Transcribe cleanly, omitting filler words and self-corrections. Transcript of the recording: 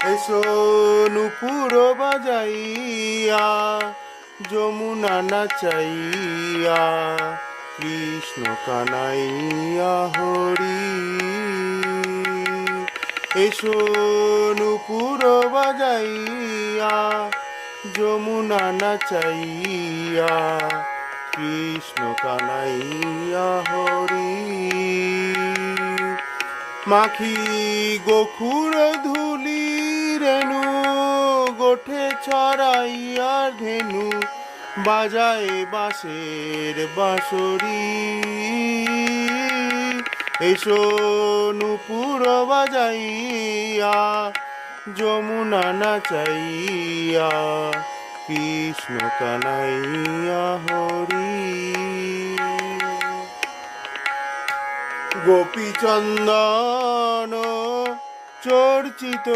এসো নুপুর বাজাইয়া যমুনা নাচাইয়া কৃষ্ণ কানাইয়া হরি। এসো নুপুর বাজাইয়া যমুনা নাচাইয়া কৃষ্ণ কানাইয়া হরি। মাখি গোখুর ধুলি রেণু গোঠে ছড়াইয়া ধেনু বাজায় বাঁশের বাঁশরি। এসো নুপুর বাজাইয়া যমুনা নাচাইয়া কৃষ্ণ কানাইয়া হরি। গোপীচন্দন চর্চিত